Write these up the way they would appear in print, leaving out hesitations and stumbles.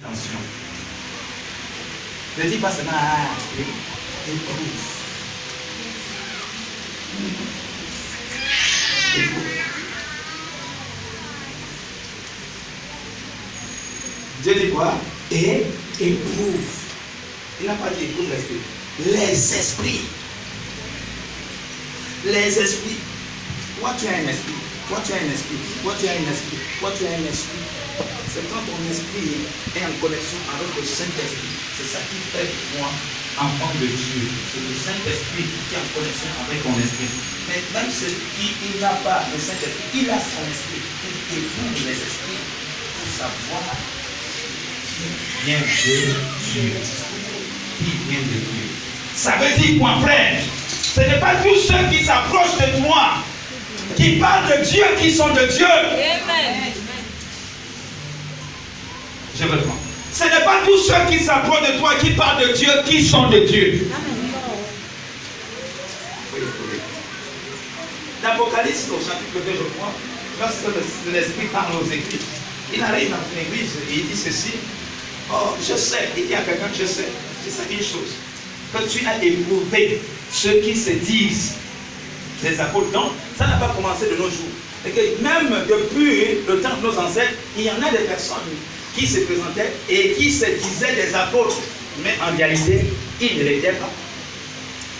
Attention. Ne dis pas seulement, éprouve. Dieu dit quoi? Et éprouve. Il n'a pas dit éprouve l'esprit. Les esprits. Les esprits. Toi tu as un esprit. Toi tu as un esprit. Toi tu as un esprit. Toi tu as un esprit. C'est quand ton esprit est en connexion avec le Saint-Esprit. C'est ça qui fait de toi enfant de Dieu. C'est le Saint-Esprit qui est en connexion avec ton esprit. Mais même celui qui n'a pas le Saint-Esprit, il a son esprit. Il éprouve les esprits pour savoir qui vient de Dieu. Qui vient de Dieu. Ça veut dire quoi, frère? Ce n'est pas tous ceux qui s'approchent de toi, qui parlent de Dieu, qui sont de Dieu. Amen. Je reprends. Ce n'est pas tous ceux qui s'approchent de toi, qui parlent de Dieu, qui sont de Dieu. L'Apocalypse au chapitre 2, je crois, lorsque l'Esprit parle aux Églises, il arrive dans une église et il dit ceci. Oh, je sais, il dit à quelqu'un, je sais une chose, que tu as éprouvé ceux qui se disent des apôtres. Donc, ça n'a pas commencé de nos jours. Et que même depuis le temps de nos ancêtres, il y en a des personnes qui se présentaient et qui se disaient des apôtres. Mais en réalité, ils ne l'étaient pas.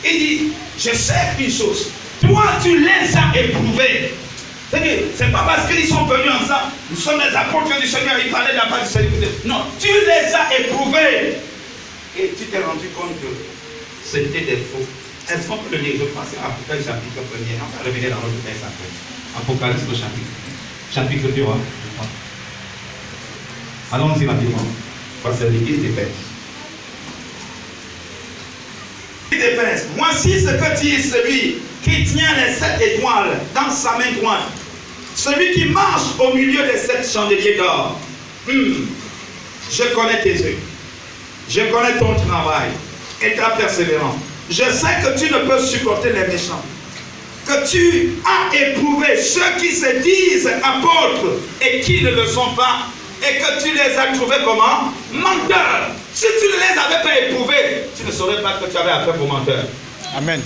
Il dit, je sais une chose, toi tu les as éprouvés. C'est pas parce qu'ils sont venus ensemble, nous sommes les apôtres du Seigneur, ils parlaient de la part du Seigneur. Non, tu les as éprouvés. Et tu t'es rendu compte que c'était des faux. Est-ce qu'on peut le lire? Je pense à Apocalypse chapitre 1er. On va revenir dans notre texte après. Apocalypse au chapitre 2. Allons-y rapidement. Parce que c'est l'église d'Éphèse. Voici ce que dit celui qui tient les 7 étoiles dans sa main droite. Celui qui marche au milieu des 7 chandeliers d'or. Je connais tes œuvres. Je connais ton travail et ta persévérance. Je sais que tu ne peux supporter les méchants. Que tu as éprouvé ceux qui se disent apôtres et qui ne le sont pas. Et que tu les as trouvés comment? Menteurs. Si tu ne les avais pas éprouvés, tu ne saurais pas que tu avais affaire pour menteurs. Amen.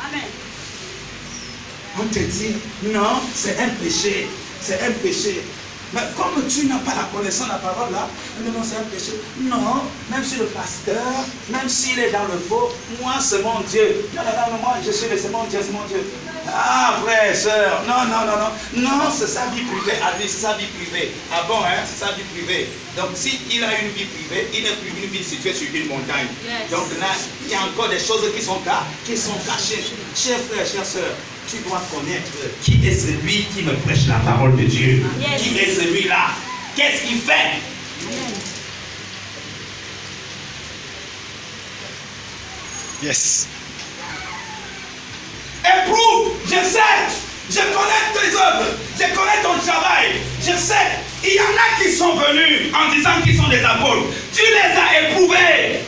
Amen. On te dit, non, c'est un péché. C'est un péché. Mais comme tu n'as pas la connaissance de la parole là, non, c'est un péché. Non, même si le pasteur, même s'il est dans le faux, moi c'est mon Dieu. Non, moi je suis c'est mon Dieu, c'est mon Dieu. Ah, frère, soeur, non, c'est sa vie privée à lui, c'est sa vie privée. Ah bon, hein, c'est sa vie privée. Donc, s'il a une vie privée, il n'est plus une vie située sur une montagne. Yes. Donc là, il y a encore des choses qui sont cachées. Chers frères, chères sœurs, tu dois connaître qui est celui qui me prêche la parole de Dieu. Yes. Qui est celui-là? Qu'est-ce qu'il fait? Yes. Éprouve, je sais, je connais tes œuvres, je connais ton travail, je sais. Il y en a qui sont venus en disant qu'ils sont des apôtres. Tu les as éprouvés,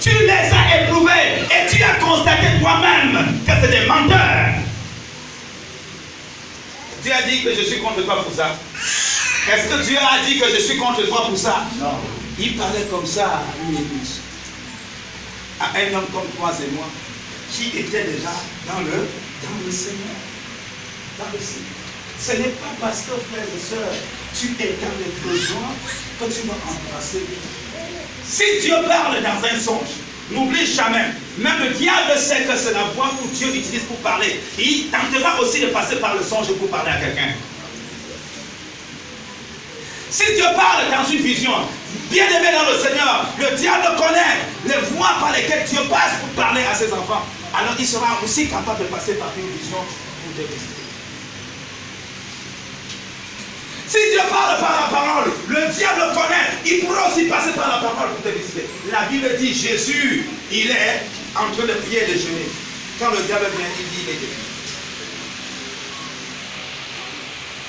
et tu as constaté toi-même que c'est des menteurs. Dieu a dit que je suis contre toi pour ça. Est-ce que Dieu a dit que je suis contre toi pour ça? Non. Il parlait comme ça à une église, à un homme comme toi et moi, qui était déjà dans le Seigneur. Dans le Seigneur. Ce n'est pas parce que, frères et sœurs, tu es dans les besoins que tu vas embrasser. Si Dieu parle dans un songe, n'oublie jamais, même le diable sait que c'est la voix que Dieu utilise pour parler. Il tentera aussi de passer par le songe pour parler à quelqu'un. Si Dieu parle dans une vision, bien aimé dans le Seigneur, le diable connaît les voies par lesquelles Dieu passe pour parler à ses enfants. Alors il sera aussi capable de passer par une vision pour te visiter. Si Dieu parle par la parole, le diable connaît, il pourra aussi passer par la parole pour te visiter. La Bible dit Jésus, il est en train de prier et de jeûner. Quand le diable vient, il dit il est guéri.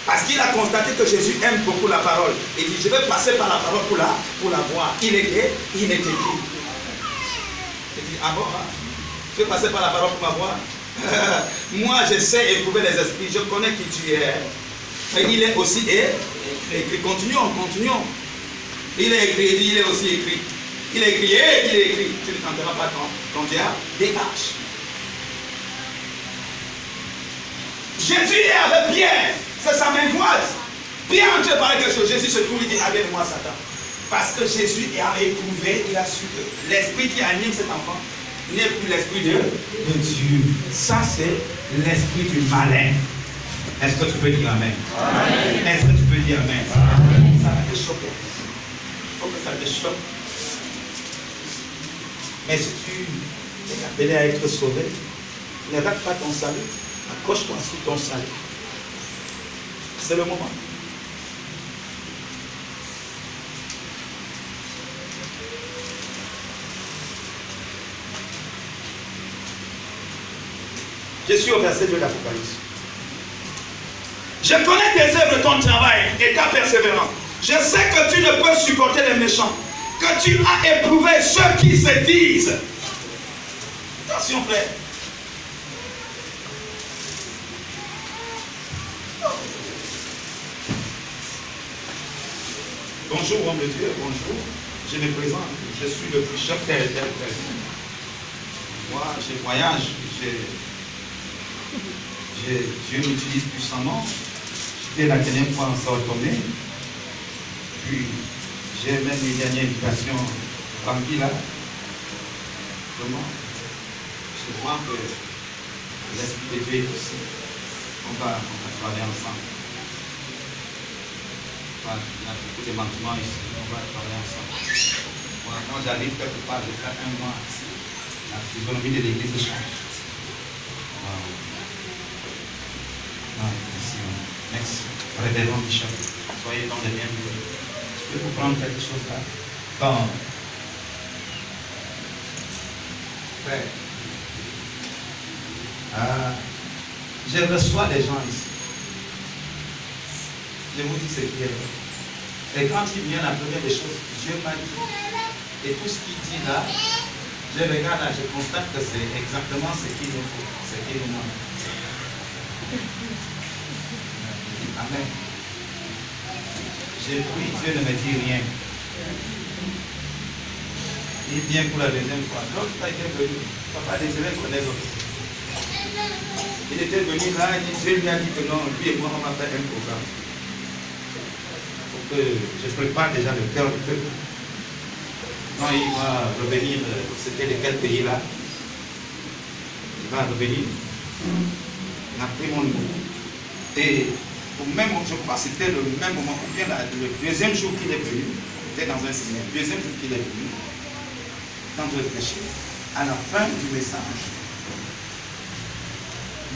Parce qu'il a constaté que Jésus aime beaucoup la parole. Il dit, je vais passer par la parole pour la voir. Il est gay, il est qui? Il dit, ah bon, je vais passer par la parole pour la voir. Moi, je sais éprouver les esprits. Je connais qui tu es. Mais il est aussi écrit. Continuons. Il est écrit, il est aussi écrit. Il est écrit, il est écrit. Tu ne tenteras pas ton diable, dégage. Jésus est avec Pierre, c'est sa main droite. Pierre en train de parler quelque chose. Jésus se trouve, il dit, amène-moi Satan. Parce que Jésus a éprouvé, il a su que l'esprit qui anime cet enfant n'est plus l'esprit de Dieu. Ça, c'est l'esprit du malin. Est-ce que tu peux dire Amen? Amen. Est-ce que tu peux dire Amen? Amen. Ça va te choquer. Il faut que ça te choque. Mais si tu es appelé à être sauvé, ne rate pas ton salut. Accroche-toi sur ton salut. C'est le moment. Je suis au verset 2 de l'Apocalypse. Je connais tes œuvres, ton travail et ta persévérance. Je sais que tu ne peux supporter les méchants, que tu as éprouvé ceux qui se disent. Attention, frère. Bonjour, homme de Dieu, bonjour. Je me présente. Je suis le plus cher tel. Moi, je voyage. Dieu m'utilise puissamment. J'étais la dernière fois en Sao Tomé. Puis, j'ai même une dernière invitation remplie là. Comment? Je vois que l'Esprit de Dieu est aussi. On va travailler ensemble. Il y a beaucoup de manquements ici. On va travailler ensemble. Moi, quand j'arrive quelque part, je fais un mois. La physionomie de l'église change. Merci. Révérend Bishop, soyez dans les bienvenus. Je peux vous prendre quelque chose là? Quand frère, je reçois des gens ici. Je vous dis ce qui est vrai. Et quand il vient, la première des choses, Dieu m'a dit. Et tout ce qu'il dit là, je regarde là, je constate que c'est exactement ce qu'il nous faut, ce qu'il nous manque. Amen. J'ai pris, Dieu ne me dit rien. Il vient pour la deuxième fois. L'autre était venu. Papa désirait connaître l'autre. Il était venu là, Dieu lui a dit que non, lui et moi on va faire un programme. Il faut que je prépare déjà le cœur du peuple. Quand il va revenir, c'était de quel pays là? Il va revenir. Il a pris mon nom. Et au même moment, je crois que c'était le même moment, ou bien le deuxième jour qu'il est venu, il était dans un séminaire, le deuxième jour qu'il est venu, quand je réfléchis, à la fin du message,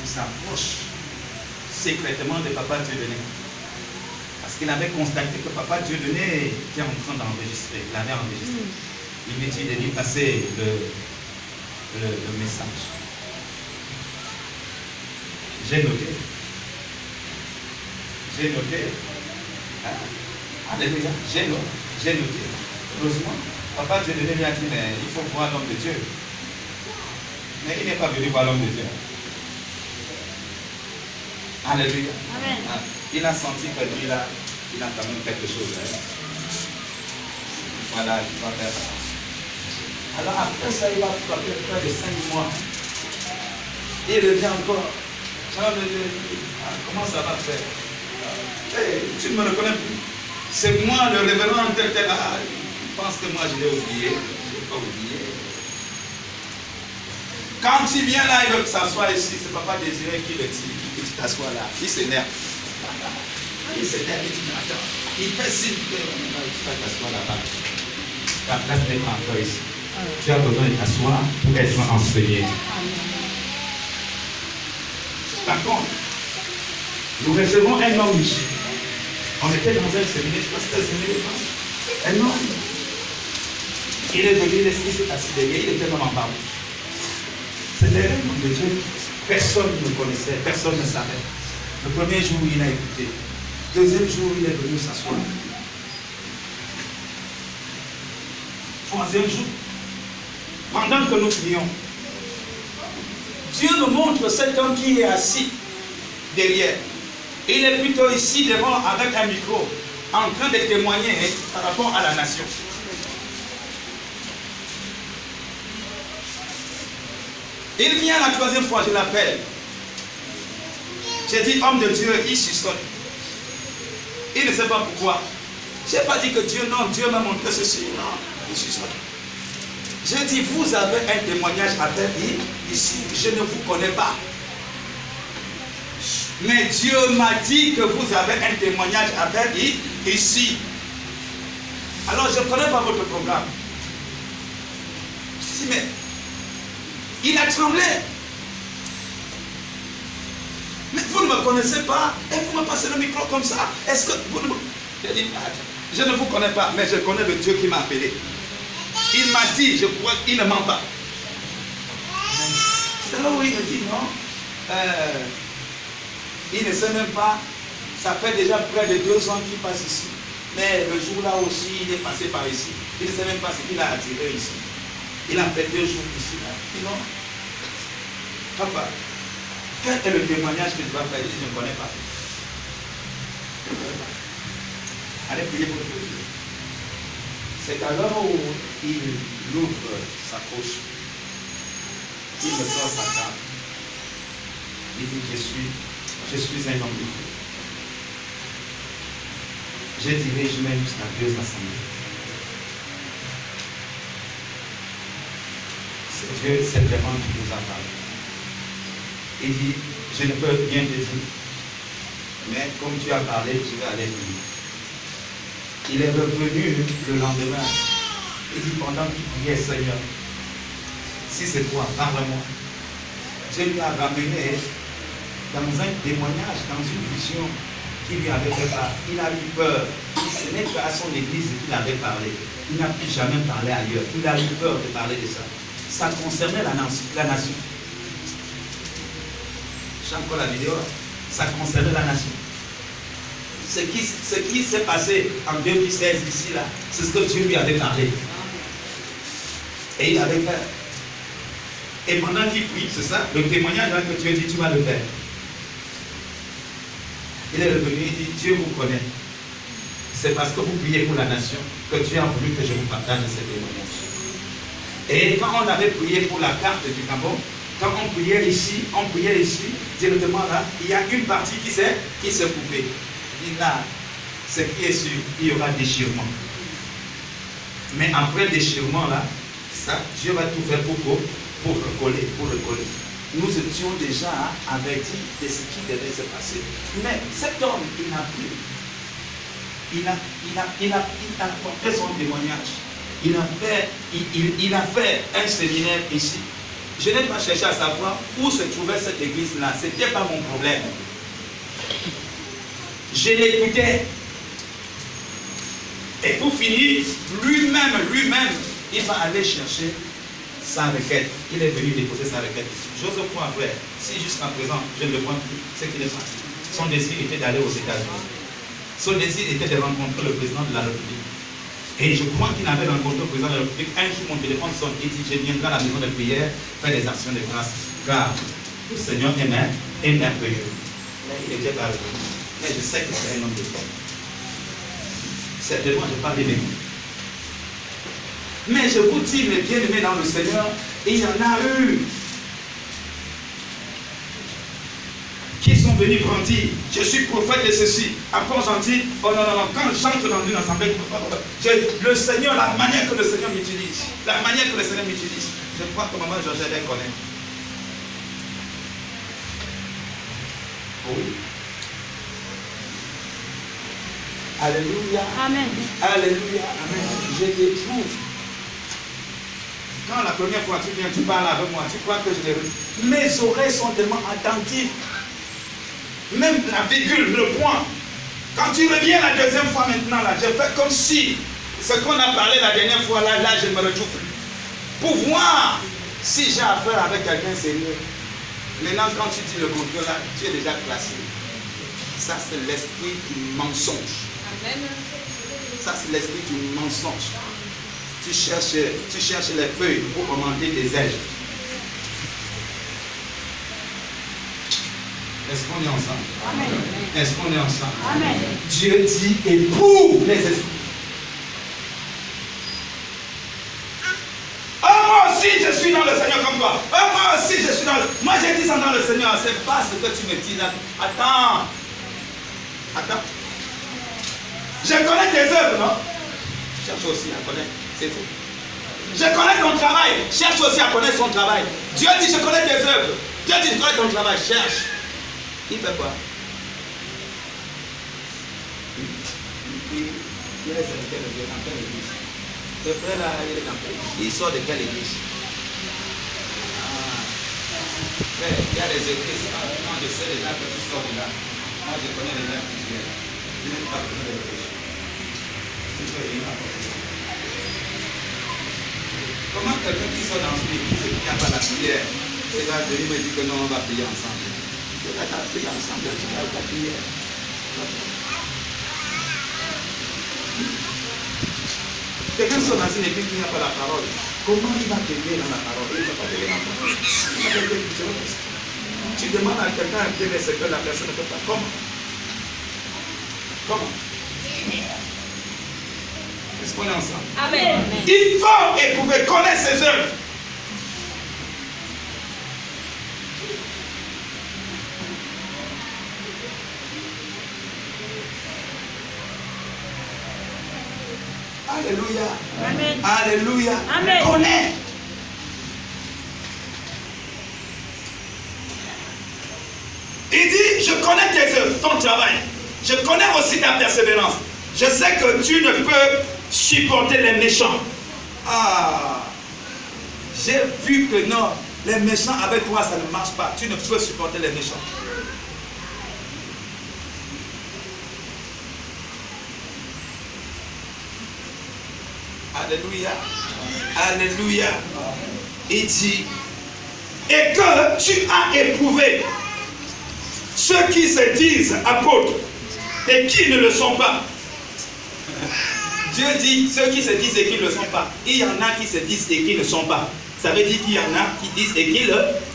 il s'approche secrètement de Papa Dieudonné. Parce qu'il avait constaté que Papa Dieudonné était en train d'enregistrer, il avait enregistré. Il me dit de lui passer le message. J'ai noté. Alléluia, j'ai noté. Heureusement, Papa Dieudonné lui a dit, mais il faut voir l'homme de Dieu. Mais il n'est pas venu voir l'homme de Dieu. Alléluia. Amen. Il a senti que lui là, il a quand même quelque chose. Hein. Voilà, il va faire ça. Alors après ça, il va frapper près de 5 mois. Il revient encore. Comment ça va faire? Hey, tu ne me reconnais plus. C'est moi, le révérend tel là. Il pense que moi je l'ai oublié. Je ne l'ai pas oublié. Quand il vient là, il veut s'asseoir ici. C'est Papa Désiré qui le dit. Que tu t'assois là. Il s'énerve. Il s'énerve, il dit attends. Il fait signe que tu vas t'asseoir là-bas. Ta place n'est pas encore ici. Tu as besoin de t'asseoir pour être enseigné. Par contre, nous recevons un homme ici. On était dans un séminaire, je pense que c'était un séminaire. Un homme. Il est venu, il s'est assis derrière, il était même en bas. C'était un homme de Dieu. Personne ne connaissait, personne ne savait. Le premier jour, il a écouté. Le deuxième jour, il est venu s'asseoir. Troisième jour, pendant que nous prions, Dieu nous montre cet homme qui est assis derrière. Il est plutôt ici devant avec un micro, en train de témoigner par rapport à la nation. Il vient la troisième fois, je l'appelle. J'ai dit, homme de Dieu, il suçonne. Il ne sait pas pourquoi. Je n'ai pas dit que Dieu, non, Dieu m'a montré ceci. Non, il suçonne. J'ai dit, vous avez un témoignage à faire ici. Je ne vous connais pas. Mais Dieu m'a dit que vous avez un témoignage à faire ici. Alors, je ne connais pas votre programme. Je dis, mais il a tremblé. Mais vous ne me connaissez pas et vous me passez le micro comme ça. Est-ce que vous ne me... Je dis, je ne vous connais pas, mais je connais le Dieu qui m'a appelé. Il m'a dit, je crois qu'il ne ment pas. C'est là où il me dit, non, il ne sait même pas, ça fait déjà près de 2 ans qu'il passe ici. Mais le jour-là aussi, il est passé par ici. Il ne sait même pas ce qu'il a attiré ici. Il a fait 2 jours ici. Là. Il dit, non, papa, quel est le témoignage que tu vas faire? Il dit, je ne connais pas. Allez prier pour Dieu. C'est alors où il ouvre sa poche. Il me sort sa table. Il dit, je suis un homme de Dieu. Je dirige même jusqu'à 2 assemblées. C'est Dieu, c'est vraiment qui nous a parlé. Il dit, je ne peux rien te dire. Mais comme tu as parlé, je vais aller prier. Il est revenu le lendemain. Il dit, pendant qu'il priait, Seigneur, si c'est toi, parle-moi. Dieu lui a ramené dans un témoignage, dans une vision qui lui avait fait part. Il a eu peur. Ce n'est qu'à son église qu'il avait parlé. Il n'a plus jamais parlé ailleurs. Il a eu peur de parler de ça. Ça concernait la nation. J'ai encore la vidéo. Ça concernait la nation. Ce qui s'est passé en 2016 ici, là, c'est ce que Dieu lui avait parlé. Et il avait peur. Et pendant qu'il prie, c'est ça, le témoignage là, que Dieu dit, tu vas le faire. Il est revenu, il dit, Dieu vous connaît. C'est parce que vous priez pour la nation que Dieu a voulu que je vous partage ces témoignages. Et quand on avait prié pour la carte du Gabon, quand on priait ici, directement là, il y a une partie qui s'est coupée. Il dit là, ce qui est sûr, il y aura déchirement. Mais après le déchirement là, ça, Dieu va tout faire pour recoller. Nous étions déjà avertis de ce qui devait se passer. Mais cet homme, il n'a plus. Il a porté son témoignage. Il a fait un séminaire ici. Je n'ai pas cherché à savoir où se trouvait cette église-là. Ce n'était pas mon problème. Je l'écoutais. Et pour finir, lui-même, il va aller chercher sa requête. Il est venu déposer sa requête. J'ose croire, frère, si jusqu'à présent, je ne le vois plus, c'est qu'il est parti. Son désir était d'aller aux États-Unis. Son désir était de rencontrer le président de la République. Et je crois qu'il avait rencontré le président de la République. Un jour, mon téléphone sonne et dit, je viendrai à la maison de prière faire des actions de grâce. Car le Seigneur est merveilleux. Mais il était pas revenu. Mais je sais que c'est un homme de Dieu. Certainement, je parle des mêmes. Mais je vous dis, mes bien-aimés dans le Seigneur, il y en a eu qui sont venus grandir. Je suis prophète de ceci. Après, j'en dis, oh non, quand j'entre dans une assemblée, le Seigneur, la manière que le Seigneur m'utilise, je crois que maman Georges les connaît. Oui. Alléluia. Amen. Alléluia. Amen. Je les trouve. Quand la première fois tu viens, tu parles avec moi, tu crois que je les reçois. Mes oreilles sont tellement attentives. Même la virgule, le point. Quand tu reviens la deuxième fois maintenant, là, je fais comme si ce qu'on a parlé la dernière fois, là, je ne me retrouve plus. Pour voir si j'ai affaire avec quelqu'un sérieux. Maintenant, quand tu dis le contraire, là, tu es déjà classé. Ça, c'est l'esprit du mensonge. Amen. Ça, c'est l'esprit du mensonge. Tu cherches les feuilles pour augmenter tes ailes. Est-ce qu'on est ensemble? Amen. Est-ce qu'on est ensemble? Amen. Dieu dit éprouve les esprits. Oh, moi aussi je suis dans le Seigneur comme toi. Oh, moi aussi je suis dans le... Moi j'ai dit ça dans le Seigneur. C'est pas ce que tu me dis là. Attends. Attends. Je connais tes œuvres, non? Cherche aussi à connaître ses œuvres. Je connais ton travail. Cherche aussi à connaître son travail. Dieu dit je connais tes œuvres. Dieu dit je connais ton travail. Cherche. Il fait quoi? Il est dans quelle église? Le frère là, il est dans quelle église? Il sort de quelle église? Frère, il y a des églises. Moi je sais déjà que tu sors de là. Moi je connais déjà que tu es là. Je n'ai pas besoin de réfléchir. Comment quelqu'un qui sort dans une église et qui n'a pas la prière, il va venir me dire que non, on va prier ensemble. On va prier ensemble, tu n'as pas prière. Quelqu'un sort dans une église qui n'a pas la parole. Comment il va t'aider dans la parole? Il ne va pas t'aider dans la parole. Tu demandes à quelqu'un quel est ce que la personne ne peut pas. Comment? Comment? Est-ce qu'on est ensemble? Amen. Il faut éprouver, connaître ses œuvres. Alléluia. Amen. Alléluia. Amen. Connais. Il dit, je connais tes œuvres, ton travail. Je connais aussi ta persévérance. Je sais que tu ne peux supporter les méchants. Ah, j'ai vu que non, les méchants avec toi, ça ne marche pas. Tu ne peux supporter les méchants. Alléluia. Alléluia. Il dit, et que tu as éprouvé ceux qui se disent apôtres et qui ne le sont pas. Dieu dit ceux qui se disent et qui ne le sont pas. Il y en a qui se disent et qui ne le sont pas. Ça veut dire qu'il y en a qui disent et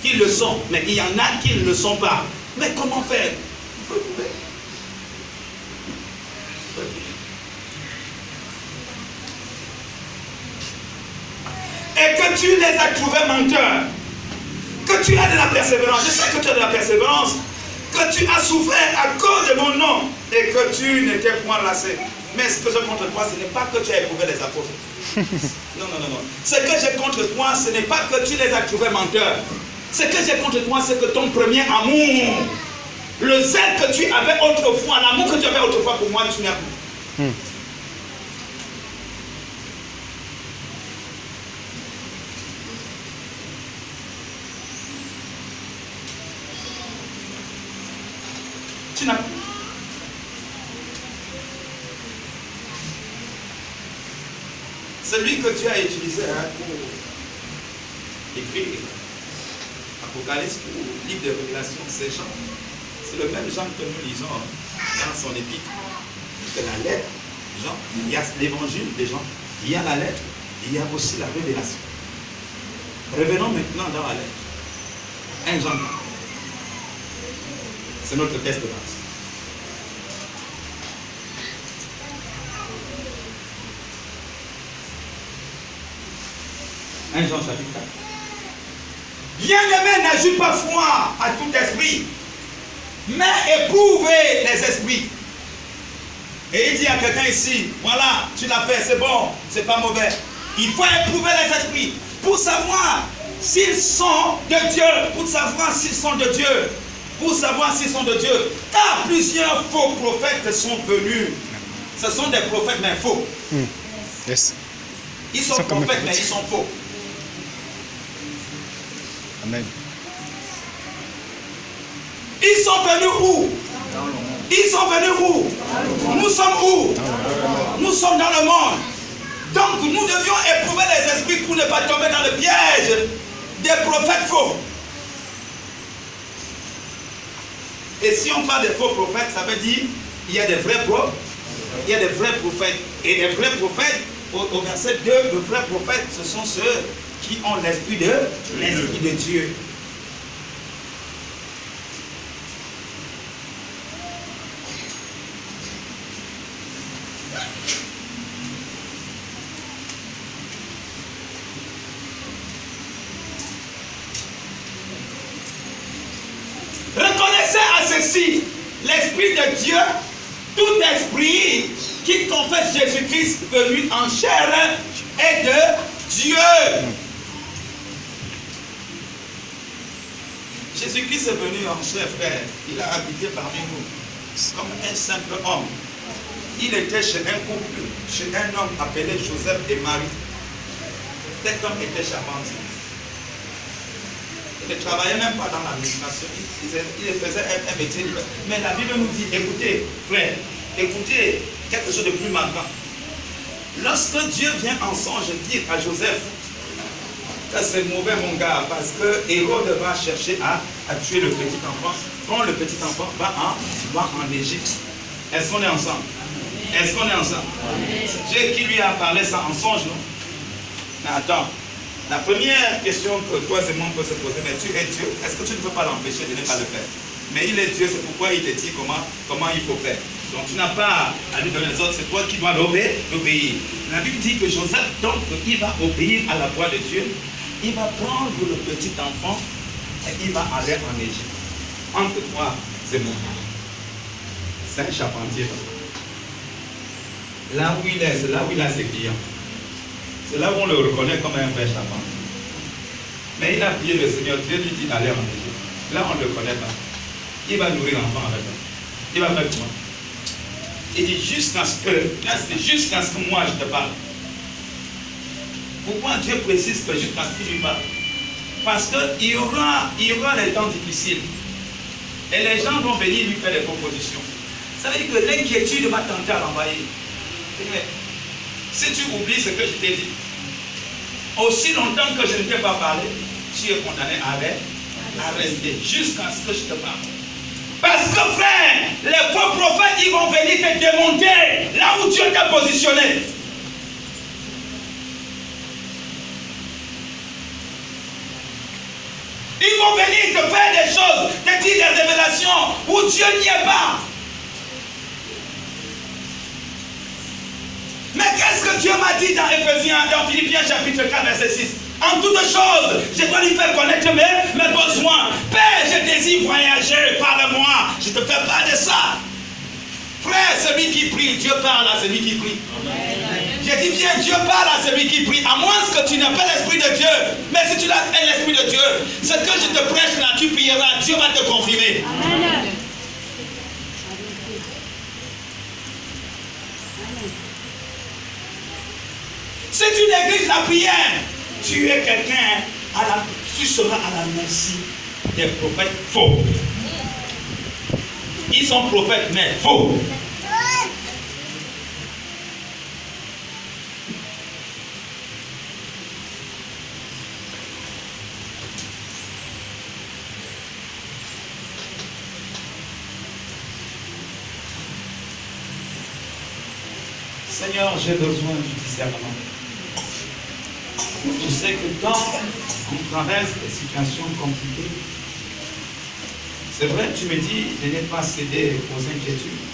qui le sont. Mais il y en a qui ne le sont pas. Mais comment faire? Il faut trouver. Et que tu les as trouvés menteurs. Que tu as de la persévérance. Je sais que tu as de la persévérance. Que tu as souffert à cause de mon nom. Et que tu n'étais point lassé. Mais ce que j'ai contre toi, ce n'est pas que tu as éprouvé les apôtres. Non, non, non, non. Ce que j'ai contre toi, ce n'est pas que tu les as trouvés menteurs. Ce que j'ai contre toi, c'est que ton premier amour, le zèle que tu avais autrefois, l'amour que tu avais autrefois pour moi, tu n'as plus. Tu n'as plus. Celui que tu as utilisé pour écrire Apocalypse ou livre de Révélation, c'est Jean. C'est le même Jean que nous lisons dans son épître. Que la lettre, Jean, il y a l'évangile de Jean, il y a la lettre, il y a aussi la révélation. Revenons maintenant dans la lettre. 1 Jean 4. C'est notre texte de base. 1 Jean chapitre 4. Bien-aimé, n'ajoute pas foi à tout esprit, mais éprouvez les esprits. Et il dit à quelqu'un ici, voilà, tu l'as fait, c'est bon, c'est pas mauvais. Il faut éprouver les esprits pour savoir s'ils sont de Dieu, pour savoir s'ils sont de Dieu, pour savoir s'ils sont de Dieu. Car plusieurs faux prophètes sont venus. Ce sont des prophètes mais faux. Yes. Ils sont prophètes mais ils sont faux. Amen. Ils sont venus où? Ils sont venus où? Nous sommes où? Nous sommes dans le monde. Donc nous devions éprouver les esprits pour ne pas tomber dans le piège des prophètes faux. Et si on parle des faux prophètes, ça veut dire il y a des vrais prophètes. Il y a des vrais prophètes. Et les vrais prophètes, au verset 2, les vrais prophètes, ce sont ceux qui ont l'esprit de Dieu. ceci, l'Esprit de Dieu, tout esprit qui confesse Jésus-Christ venu en chair est de Dieu. Jésus-Christ est venu en chair, frère. Il a habité parmi nous comme un simple homme. Il était chez un couple, chez un homme appelé Joseph et Marie. Cet homme était charpentier. Il ne travaillait même pas dans l'administration. Il faisait un métier libre. Mais la Bible nous dit, écoutez, frère, écoutez quelque chose de plus marquant. Lorsque Dieu vient en songe dire à Joseph que c'est mauvais mon gars, parce que Hérode va chercher à tuer le petit enfant, quand le petit enfant va en Égypte. Est-ce qu'on est ensemble? Est-ce qu'on est ensemble? C'est Dieu qui lui a parlé ça en songe, non? Mais attends, la première question que toi et moi on peut se poser, mais tu es Dieu, est-ce que tu ne peux pas l'empêcher de ne pas le faire? Mais il est Dieu, c'est pourquoi il te dit comment il faut faire. Donc tu n'as pas à lui donner les autres, c'est toi qui dois l'obéir. La Bible dit que Joseph, donc, il va obéir à la voix de Dieu. Il va prendre le petit enfant et il va aller en Égypte. Entre toi et moi. C'est un charpentier. Là où il est, c'est là où il a ses clients. C'est là où on le reconnaît comme un vrai charpentier. Mais il a prié le Seigneur, Dieu lui dit d'aller en Égypte. Là on ne le connaît pas. Il va nourrir l'enfant avec toi. Il va faire comment? Il dit jusqu'à ce que moi je te parle. Pourquoi Dieu précise que jusqu'à ce qu'il lui parle? Parce qu'il y aura les temps difficiles. Et les gens vont venir lui faire des propositions. Ça veut dire que l'inquiétude va tenter à l'envahir. Si tu oublies ce que je t'ai dit, aussi longtemps que je ne t'ai pas parlé, tu es condamné à rester jusqu'à ce que je te parle. Parce que frère, les faux prophètes, ils vont venir te démonter là où Dieu t'a positionné. Ils vont venir te faire des choses, te dire des révélations où Dieu n'y est pas. Mais qu'est-ce que Dieu m'a dit dans Éphésiens, dans Philippiens chapitre 4, verset 6? En toutes choses, je dois lui faire connaître mes besoins. Père, je désire voyager, parle-moi. Je te fais pas de ça. Frère, celui qui prie, Dieu parle à celui qui prie. J'ai dit bien, Dieu parle à celui qui prie. À moins que tu n'aies pas l'Esprit de Dieu. Mais si tu as l'Esprit de Dieu, ce que je te prêche là, tu prieras, Dieu va te confirmer. Amen. Si tu négliges la prière, tu es quelqu'un, tu seras à la merci des prophètes faux. Ils sont prophètes, mais faux. Seigneur, j'ai besoin du discernement. Je sais que quand on traverse des situations compliquées, c'est vrai, tu me dis de ne pas céder aux inquiétudes,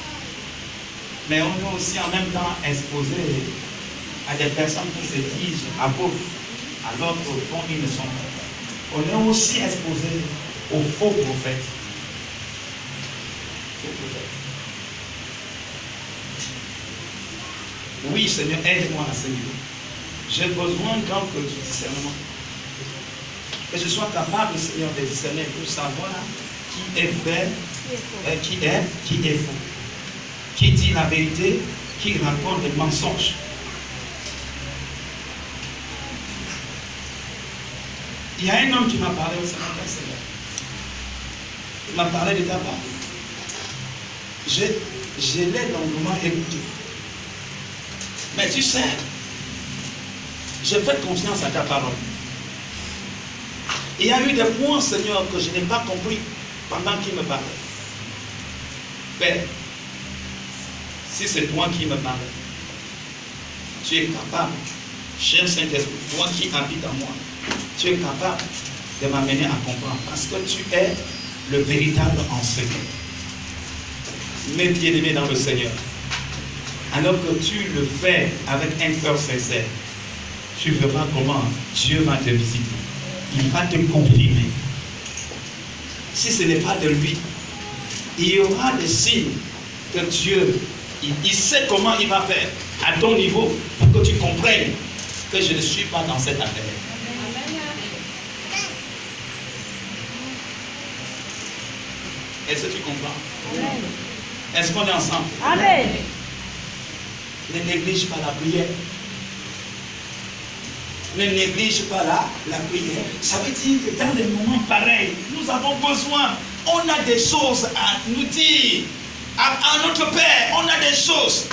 mais on est aussi en même temps exposé à des personnes qui se disent apôtres, alors qu'au fond ils ne sont pas. On est aussi exposé aux faux prophètes. Oui, Seigneur, aide-moi à ce niveau. J'ai besoin donc du discernement. Que je sois capable, Seigneur, de discerner pour savoir qui est vrai, qui est faux. Qui dit la vérité, qui raconte des mensonges. Il y a un homme qui m'a parlé au Sénégal, Seigneur. Il m'a parlé de ta part. Je l'ai longuement écouté. Mais tu sais, j'ai fait confiance à ta parole. Il y a eu des points, Seigneur, que je n'ai pas compris pendant qu'il me parlait. Père, si c'est toi qui me parles, tu es capable, cher Saint-Esprit, toi qui habites en moi, tu es capable de m'amener à comprendre parce que tu es le véritable enseignant. Mes bien-aimés dans le Seigneur, alors que tu le fais avec un cœur sincère, tu verras comment Dieu va te visiter. Il va te confirmer. Si ce n'est pas de lui, il y aura des signes que Dieu, il sait comment il va faire à ton niveau pour que tu comprennes que je ne suis pas dans cette affaire. Est-ce que tu comprends? Est-ce qu'on est ensemble? Amen. Ne néglige pas la prière. Ne néglige pas la prière. Ça veut dire que dans des moments pareils, nous avons besoin, on a des choses à nous dire. À notre Père, on a des choses.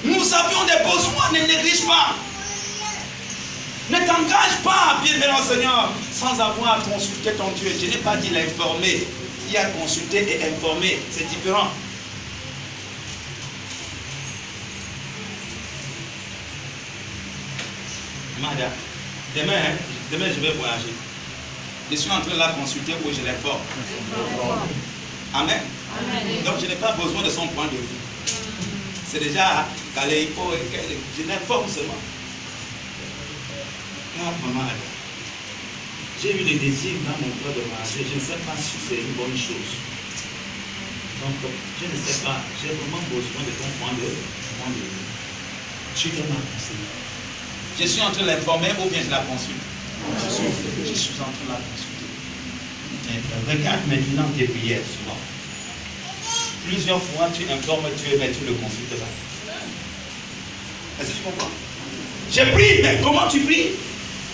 Nous avions des besoins, ne néglige pas. Ne t'engage pas, bien-aimé Seigneur, sans avoir consulté ton Dieu. Je n'ai pas dit l'informer. Il y a consulté et informé, c'est différent. Madame, demain je vais voyager. Je suis en train de la consulter pour que je l'informe. Amen. Amen. Donc je n'ai pas besoin de son point de vue. C'est déjà calé, je l'informe seulement. Ah, maman, j'ai eu des désirs dans mon cœur de mariage. Je ne sais pas si c'est une bonne chose. Donc, je ne sais pas. J'ai vraiment besoin de ton point de vue. Tu dois me conseiller. Je suis en train de l'informer ou bien je la consulte? Je suis en train de la consulter. Regarde maintenant tes prières souvent. Plusieurs fois tu informes Dieu, mais tu ne le consultes pas. Est-ce que tu comprends? J'ai prié, mais comment tu pries?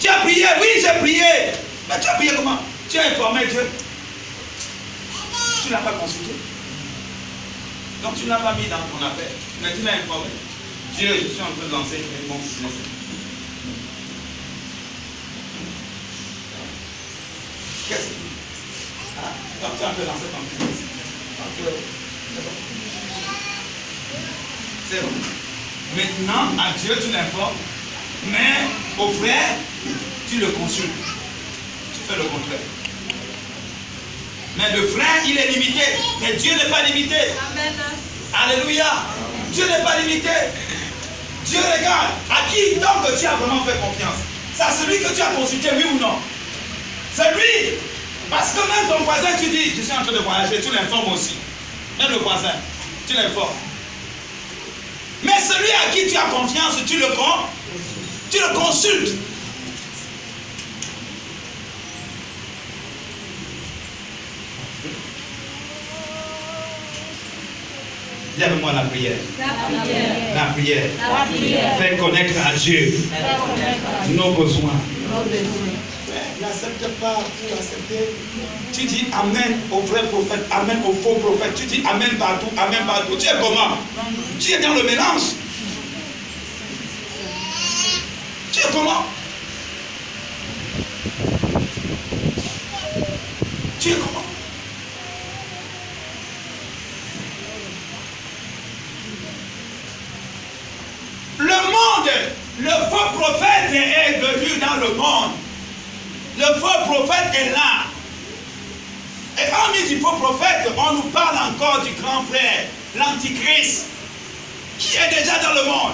Tu as prié, oui, j'ai prié. Mais tu as prié comment? Tu as informé Dieu. Tu ne l'as pas consulté. Donc tu ne l'as pas mis dans ton affaire. Mais tu l'as informé. Dieu, je suis en train de lancer un bon business. Qu'est-ce que tu es en train de lancer ton business? C'est bon. Maintenant, à Dieu, tu l'informes. Mais au frère, tu le consultes. Tu fais le contraire. Mais le frère, il est limité. Mais Dieu n'est pas limité. Amen. Alléluia. Dieu n'est pas limité. Dieu regarde. À qui donc tu as vraiment fait confiance? C'est à celui que tu as consulté, oui ou non? C'est lui. Parce que même ton voisin, tu dis, je suis en train de voyager, tu l'informes aussi. Même le voisin, tu l'informes. Mais celui à qui tu as confiance, tu le consultes. Dis avec moi la prière. La prière. Fais connaître à Dieu nos besoins. N'accepte pas pour accepter. Tu dis Amen au vrai prophète, Amen au faux prophète. Tu dis Amen partout, Amen partout. Tu es comment? Tu es dans le mélange. Tu es comment? Tu es comment? Le monde, le faux prophète est venu dans le monde. Le faux prophète est là. Et parmi du faux prophète, on nous parle encore du grand frère, l'antichrist, qui est déjà dans le monde.